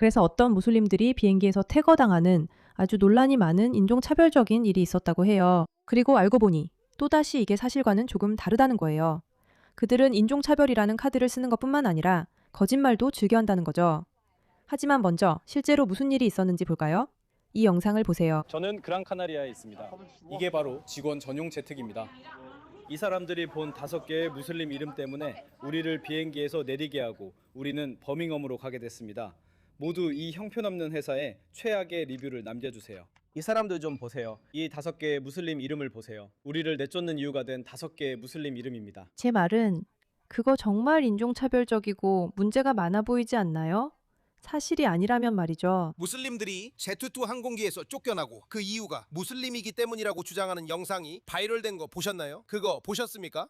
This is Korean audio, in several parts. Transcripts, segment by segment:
그래서 어떤 무슬림들이 비행기에서 태거당하는 아주 논란이 많은 인종차별적인 일이 있었다고 해요. 그리고 알고 보니 또다시 이게 사실과는 조금 다르다는 거예요. 그들은 인종차별이라는 카드를 쓰는 것뿐만 아니라 거짓말도 즐겨한다는 거죠. 하지만 먼저 실제로 무슨 일이 있었는지 볼까요? 이 영상을 보세요. 저는 그랑카나리아에 있습니다. 이게 바로 직원 전용 재택입니다. 이 사람들이 본 5개의 무슬림 이름 때문에 우리를 비행기에서 내리게 하고 우리는 버밍엄으로 가게 됐습니다. 모두 이 형편없는 회사에 최악의 리뷰를 남겨주세요. 이 사람들 좀 보세요. 이 5개의 무슬림 이름을 보세요. 우리를 내쫓는 이유가 된 5개의 무슬림 이름입니다. 제 말은 그거 정말 인종차별적이고 문제가 많아 보이지 않나요? 사실이 아니라면 말이죠. 무슬림들이 제트2 항공기에서 쫓겨나고 그 이유가 무슬림이기 때문이라고 주장하는 영상이 바이럴된 거 보셨나요? 그거 보셨습니까?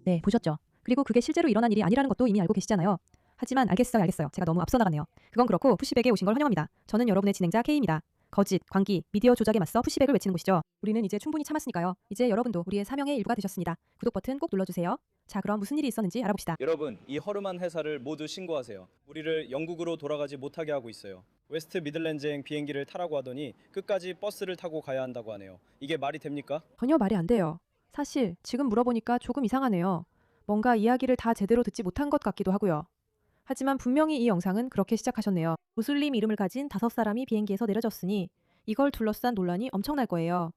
네, 보셨죠. 그리고 그게 실제로 일어난 일이 아니라는 것도 이미 알고 계시잖아요. 하지만 알겠어요. 제가 너무 앞서 나가네요. 그건 그렇고 푸시백에 오신 걸 환영합니다. 저는 여러분의 진행자 K입니다. 거짓, 광기, 미디어 조작에 맞서 푸시백을 외치는 곳이죠. 우리는 이제 충분히 참았으니까요. 이제 여러분도 우리의 사명의 일부가 되셨습니다. 구독 버튼 꼭 눌러주세요. 자, 그럼 무슨 일이 있었는지 알아봅시다. 여러분, 이 허름한 회사를 모두 신고하세요. 우리를 영국으로 돌아가지 못하게 하고 있어요. 웨스트 미들랜드행 비행기를 타라고 하더니 끝까지 버스를 타고 가야 한다고 하네요. 이게 말이 됩니까? 전혀 말이 안 돼요. 사실 지금 물어보니까 조금 이상하네요. 뭔가 이야기를 다 제대로 듣지 못한 것 같기도 하고요. 하지만 분명히 이 영상은 그렇게 시작하셨네요. 무슬림 이름을 가진 5사람이 비행기에서 내려졌으니 이걸 둘러싼 논란이 엄청날 거예요.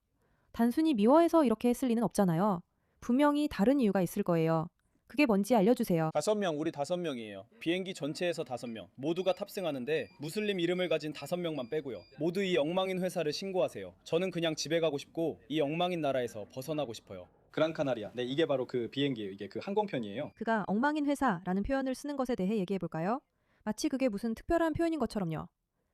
단순히 미워해서 이렇게 했을 리는 없잖아요. 분명히 다른 이유가 있을 거예요. 그게 뭔지 알려주세요. 5명, 우리 5명이에요. 비행기 전체에서 5명. 모두가 탑승하는데 무슬림 이름을 가진 5명만 빼고요. 모두 이 엉망인 회사를 신고하세요. 저는 그냥 집에 가고 싶고 이 엉망인 나라에서 벗어나고 싶어요. 그랑카나리아. 네, 이게 바로 그 비행기예요. 이게 그 항공편이에요. 그가 엉망인 회사라는 표현을 쓰는 것에 대해 얘기해 볼까요? 마치 그게 무슨 특별한 표현인 것처럼요.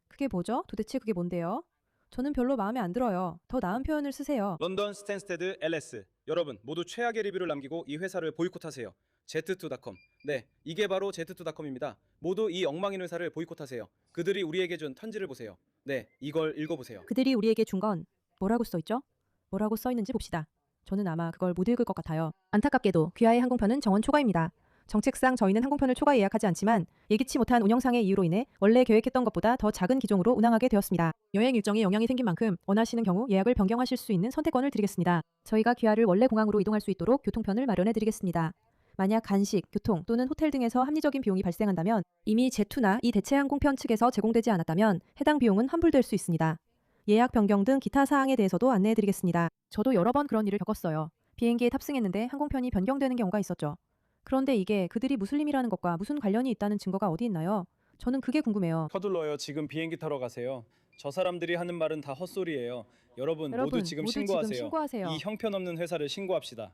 그게 뭐죠? 도대체 그게 뭔데요? 저는 별로 마음에 안 들어요. 더 나은 표현을 쓰세요. 런던 스탠스테드 LS. 여러분 모두 최악의 리뷰를 남기고 이 회사를 보이콧하세요. Z2.com. 네, 이게 바로 Z2.com입니다. 모두 이 엉망인 회사를 보이콧하세요. 그들이 우리에게 준 편지를 보세요. 네, 이걸 읽어보세요. 그들이 우리에게 준 건 뭐라고 써있죠? 뭐라고 써있는지 봅시다. 저는 아마 그걸 못 읽을 것 같아요. 안타깝게도 귀하의 항공편은 정원 초과입니다. 정책상 저희는 항공편을 초과 예약하지 않지만 예기치 못한 운영상의 이유로 인해 원래 계획했던 것보다 더 작은 기종으로 운항하게 되었습니다. 여행 일정에 영향이 생긴 만큼 원하시는 경우 예약을 변경하실 수 있는 선택권을 드리겠습니다. 저희가 귀하를 원래 공항으로 이동할 수 있도록 교통편을 마련해 드리겠습니다. 만약 간식, 교통 또는 호텔 등에서 합리적인 비용이 발생한다면 이미 제투나 이 대체 항공편 측에서 제공되지 않았다면 해당 비용은 환불될 수 있습니다. 예약 변경 등 기타 사항에 대해서도 안내해 드리겠습니다. 저도 여러 번 그런 일을 겪었어요. 비행기에 탑승했는데 항공편이 변경되는 경우가 있었죠. 그런데 이게 그들이 무슬림이라는 것과 무슨 관련이 있다는 증거가 어디 있나요? 저는 그게 궁금해요. 서둘러요. 지금 비행기 타러 가세요. 저 사람들이 하는 말은 다 헛소리예요. 여러분 모두 지금 신고하세요. 이 형편없는 회사를 신고합시다.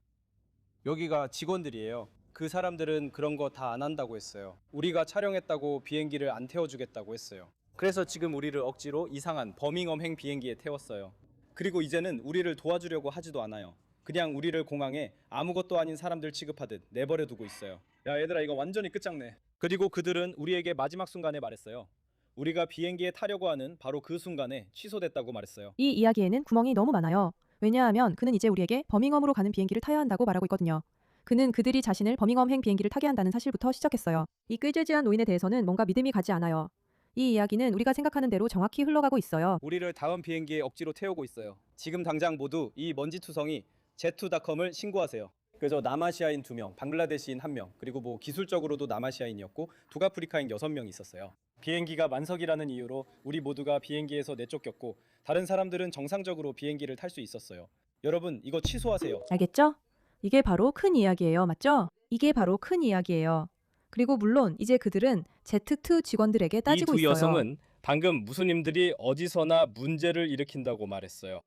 여기가 직원들이에요. 그 사람들은 그런 거 다 안 한다고 했어요. 우리가 촬영했다고 비행기를 안 태워주겠다고 했어요. 그래서 지금 우리를 억지로 이상한 버밍엄행 비행기에 태웠어요. 그리고 이제는 우리를 도와주려고 하지도 않아요. 그냥 우리를 공항에 아무것도 아닌 사람들 취급하듯 내버려 두고 있어요. 야 얘들아, 이거 완전히 끝장내. 그리고 그들은 우리에게 마지막 순간에 말했어요. 우리가 비행기에 타려고 하는 바로 그 순간에 취소됐다고 말했어요. 이 이야기에는 구멍이 너무 많아요. 왜냐하면 그는 이제 우리에게 버밍엄으로 가는 비행기를 타야 한다고 말하고 있거든요. 그는 그들이 자신을 버밍엄행 비행기를 타게 한다는 사실부터 시작했어요. 이 꾀죄죄한 노인에 대해서는 뭔가 믿음이 가지 않아요. 이 이야기는 우리가 생각하는 대로 정확히 흘러가고 있어요. 우리를 다음 비행기에 억지로 태우고 있어요. 지금 당장 모두 이 먼지투성이 Z2.com을 신고하세요. 그래서 남아시아인 2명, 방글라데시인 1명, 그리고 뭐 기술적으로도 남아시아인이었고 북아프리카인 6명이 있었어요. 비행기가 만석이라는 이유로 우리 모두가 비행기에서 내쫓겼고 다른 사람들은 정상적으로 비행기를 탈 수 있었어요. 여러분 이거 취소하세요. 알겠죠? 이게 바로 큰 이야기예요. 맞죠? 이게 바로 큰 이야기예요. 그리고 물론 이제 그들은 Z2 직원들에게 따지고 이 두 있어요. 여성은 방금 무슬림들이 어디서나 문제를 일으킨다고 말했어요.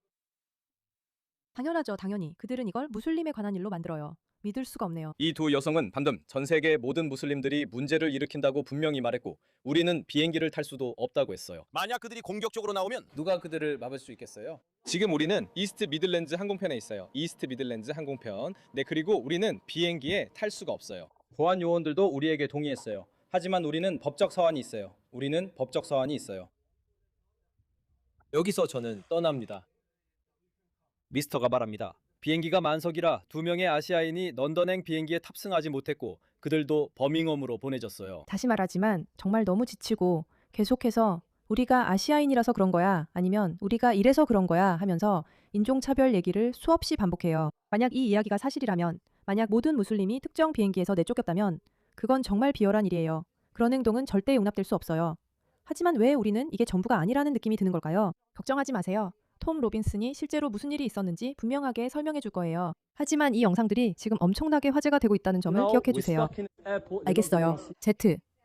당연하죠. 당연히. 그들은 이걸 무슬림에 관한 일로 만들어요. 믿을 수가 없네요. 이 두 여성은 방금 전 세계 모든 무슬림들이 문제를 일으킨다고 분명히 말했고 우리는 비행기를 탈 수도 없다고 했어요. 만약 그들이 공격적으로 나오면 누가 그들을 막을 수 있겠어요? 지금 우리는 이스트 미들랜드 항공편에 있어요. 이스트 미들랜드 항공편. 네, 그리고 우리는 비행기에 탈 수가 없어요. 보안 요원들도 우리에게 동의했어요. 하지만 우리는 법적 서한이 있어요. 우리는 법적 서한이 있어요. 여기서 저는 떠납니다. 미스터가 말합니다. 비행기가 만석이라 2명의 아시아인이 런던행 비행기에 탑승하지 못했고 그들도 버밍엄으로 보내졌어요. 다시 말하지만 정말 너무 지치고 계속해서 우리가 아시아인이라서 그런 거야, 아니면 우리가 이래서 그런 거야 하면서 인종차별 얘기를 수없이 반복해요. 만약 이 이야기가 사실이라면, 만약 모든 무슬림이 특정 비행기에서 내쫓겼다면 그건 정말 비열한 일이에요. 그런 행동은 절대 용납될 수 없어요. 하지만 왜 우리는 이게 전부가 아니라는 느낌이 드는 걸까요? 걱정하지 마세요. 톰 로빈슨이 실제로 무슨 일이 있었는지 분명하게 설명해 줄 거예요. 하지만 이 영상들이 지금 엄청나게 화제가 되고 있다는 점을 기억해 주세요. 알겠어요.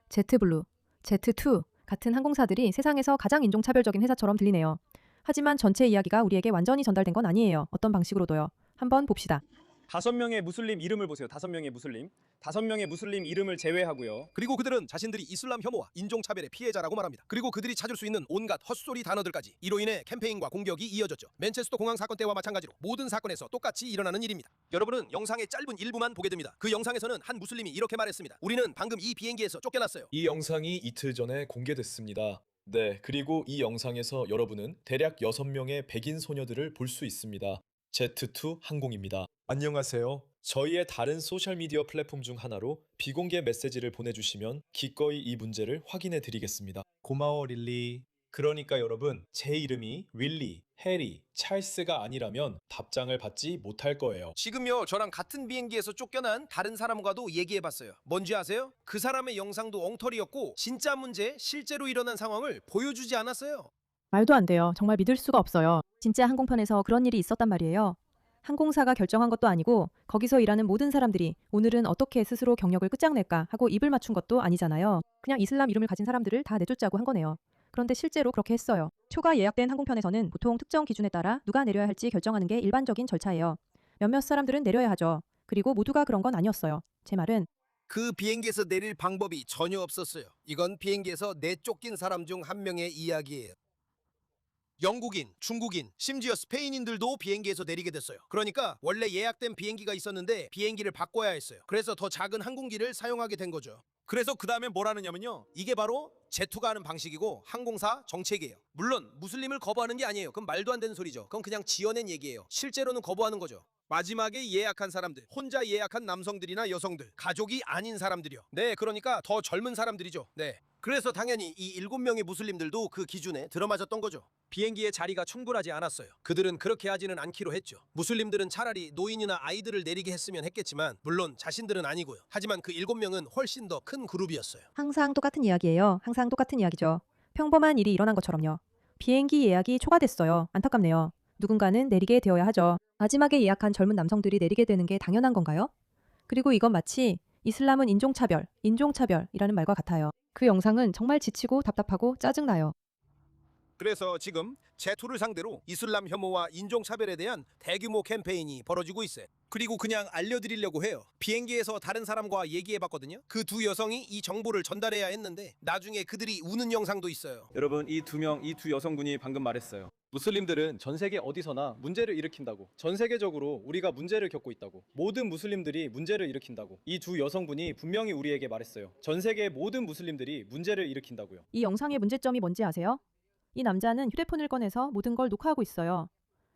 제트블루, 제트2 같은 항공사들이 세상에서 가장 인종차별적인 회사처럼 들리네요. 하지만 전체 이야기가 우리에게 완전히 전달된 건 아니에요. 어떤 방식으로도요. 한번 봅시다. 5명의 무슬림 이름을 보세요. 5명의 무슬림. 5명의 무슬림 이름을 제외하고요. 그리고 그들은 자신들이 이슬람 혐오와 인종차별의 피해자라고 말합니다. 그리고 그들이 찾을 수 있는 온갖 헛소리 단어들까지. 이로 인해 캠페인과 공격이 이어졌죠. 맨체스터 공항 사건 때와 마찬가지로 모든 사건에서 똑같이 일어나는 일입니다. 여러분은 영상의 짧은 일부만 보게 됩니다. 그 영상에서는 한 무슬림이 이렇게 말했습니다. 우리는 방금 이 비행기에서 쫓겨났어요. 이 영상이 이틀 전에 공개됐습니다. 네, 그리고 이 영상에서 여러분은 대략 6명의 백인 소녀들을 볼 수 있습니다. 제트2 항공입니다. 안녕하세요. 저희의 다른 소셜미디어 플랫폼 중 하나로 비공개 메시지를 보내주시면 기꺼이 이 문제를 확인해 드리겠습니다. 고마워 릴리. 그러니까 여러분, 제 이름이 윌리, 해리, 찰스가 아니라면 답장을 받지 못할 거예요. 지금요 저랑 같은 비행기에서 쫓겨난 다른 사람과도 얘기해봤어요. 뭔지 아세요? 그 사람의 영상도 엉터리였고 진짜 문제, 실제로 일어난 상황을 보여주지 않았어요. 말도 안 돼요. 정말 믿을 수가 없어요. 진짜 항공편에서 그런 일이 있었단 말이에요. 항공사가 결정한 것도 아니고 거기서 일하는 모든 사람들이 오늘은 어떻게 스스로 경력을 끝장낼까 하고 입을 맞춘 것도 아니잖아요. 그냥 이슬람 이름을 가진 사람들을 다 내쫓자고 한 거네요. 그런데 실제로 그렇게 했어요. 초과 예약된 항공편에서는 보통 특정 기준에 따라 누가 내려야 할지 결정하는 게 일반적인 절차예요. 몇몇 사람들은 내려야 하죠. 그리고 모두가 그런 건 아니었어요. 제 말은 그 비행기에서 내릴 방법이 전혀 없었어요. 이건 비행기에서 내쫓긴 사람 중 한 명의 이야기예요. 영국인, 중국인, 심지어 스페인인들도 비행기에서 내리게 됐어요. 그러니까 원래 예약된 비행기가 있었는데 비행기를 바꿔야 했어요. 그래서 더 작은 항공기를 사용하게 된 거죠. 그래서 그 다음에 뭘 하느냐면요. 이게 바로 제투가 하는 방식이고 항공사 정책이에요. 물론 무슬림을 거부하는 게 아니에요. 그건 말도 안 되는 소리죠. 그건 그냥 지어낸 얘기예요. 실제로는 거부하는 거죠. 마지막에 예약한 사람들, 혼자 예약한 남성들이나 여성들, 가족이 아닌 사람들이요. 네, 그러니까 더 젊은 사람들이죠. 네. 그래서 당연히 이 7명의 무슬림들도 그 기준에 들어맞았던 거죠. 비행기에 자리가 충분하지 않았어요. 그들은 그렇게 하지는 않기로 했죠. 무슬림들은 차라리 노인이나 아이들을 내리게 했으면 했겠지만 물론 자신들은 아니고요. 하지만 그 7명은 훨씬 더 큰 그룹이었어요. 항상 똑같은 이야기예요. 항상 똑같은 이야기죠. 평범한 일이 일어난 것처럼요. 비행기 예약이 초과됐어요. 안타깝네요. 누군가는 내리게 되어야 하죠. 마지막에 예약한 젊은 남성들이 내리게 되는 게 당연한 건가요? 그리고 이건 마치 이슬람은 인종차별이라는 말과 같아요. 그 영상은 정말 지치고 답답하고 짜증나요. 그래서 지금 제투를 상대로 이슬람 혐오와 인종차별에 대한 대규모 캠페인이 벌어지고 있어요. 그리고 그냥 알려드리려고 해요. 비행기에서 다른 사람과 얘기해봤거든요. 그 두 여성이 이 정보를 전달해야 했는데 나중에 그들이 우는 영상도 있어요. 여러분, 이 두 여성분이 방금 말했어요. 무슬림들은 전 세계 어디서나 문제를 일으킨다고. 전 세계적으로 우리가 문제를 겪고 있다고. 모든 무슬림들이 문제를 일으킨다고. 이 두 여성분이 분명히 우리에게 말했어요. 전 세계의 모든 무슬림들이 문제를 일으킨다고요. 이 영상의 문제점이 뭔지 아세요? 이 남자는 휴대폰을 꺼내서 모든 걸 녹화하고 있어요.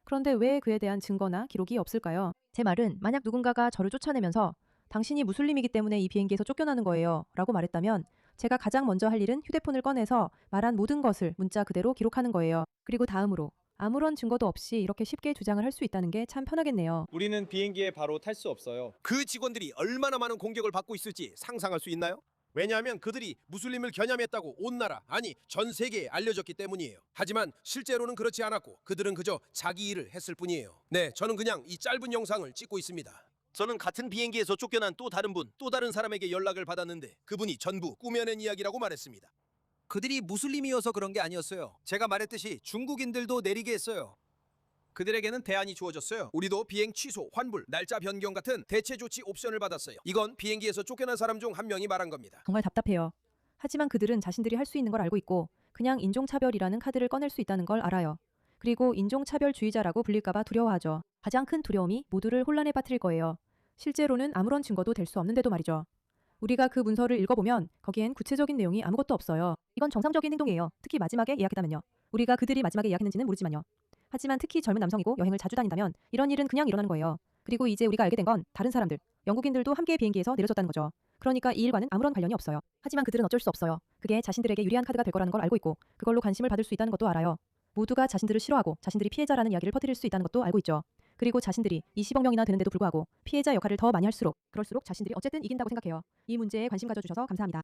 그런데 왜 그에 대한 증거나 기록이 없을까요? 제 말은 만약 누군가가 저를 쫓아내면서 당신이 무슬림이기 때문에 이 비행기에서 쫓겨나는 거예요 라고 말했다면 제가 가장 먼저 할 일은 휴대폰을 꺼내서 말한 모든 것을 문자 그대로 기록하는 거예요. 그리고 다음으로 아무런 증거도 없이 이렇게 쉽게 주장을 할 수 있다는 게 참 편하겠네요. 우리는 비행기에 바로 탈 수 없어요. 그 직원들이 얼마나 많은 공격을 받고 있을지 상상할 수 있나요? 왜냐하면 그들이 무슬림을 겨냥했다고 온 나라, 아니 전 세계에 알려졌기 때문이에요. 하지만 실제로는 그렇지 않았고 그들은 그저 자기 일을 했을 뿐이에요. 네, 저는 그냥 이 짧은 영상을 찍고 있습니다. 저는 같은 비행기에서 쫓겨난 또 다른 분, 또 다른 사람에게 연락을 받았는데 그분이 전부 꾸며낸 이야기라고 말했습니다. 그들이 무슬림이어서 그런 게 아니었어요. 제가 말했듯이 중국인들도 내리게 했어요. 그들에게는 대안이 주어졌어요. 우리도 비행 취소, 환불, 날짜 변경 같은 대체 조치 옵션을 받았어요. 이건 비행기에서 쫓겨난 사람 중 한 명이 말한 겁니다. 정말 답답해요. 하지만 그들은 자신들이 할 수 있는 걸 알고 있고 그냥 인종차별이라는 카드를 꺼낼 수 있다는 걸 알아요. 그리고 인종차별주의자라고 불릴까봐 두려워하죠. 가장 큰 두려움이 모두를 혼란에 빠뜨릴 거예요. 실제로는 아무런 증거도 될 수 없는데도 말이죠. 우리가 그 문서를 읽어보면 거기엔 구체적인 내용이 아무것도 없어요. 이건 정상적인 행동이에요. 특히 마지막에 예약했다면요. 우리가 그들이 마지막에 예약했는지는 모르지만요. 하지만 특히 젊은 남성이고 여행을 자주 다닌다면 이런 일은 그냥 일어나는 거예요. 그리고 이제 우리가 알게 된 건 다른 사람들, 영국인들도 함께 비행기에서 내려졌다는 거죠. 그러니까 이 일과는 아무런 관련이 없어요. 하지만 그들은 어쩔 수 없어요. 그게 자신들에게 유리한 카드가 될 거라는 걸 알고 있고 그걸로 관심을 받을 수 있다는 것도 알아요. 모두가 자신들을 싫어하고 자신들이 피해자라는 이야기를 퍼뜨릴 수 있다는 것도 알고 있죠. 그리고 자신들이 20억 명이나 되는데도 불구하고 피해자 역할을 더 많이 할수록 그럴수록 자신들이 어쨌든 이긴다고 생각해요. 이 문제에 관심 가져주셔서 감사합니다.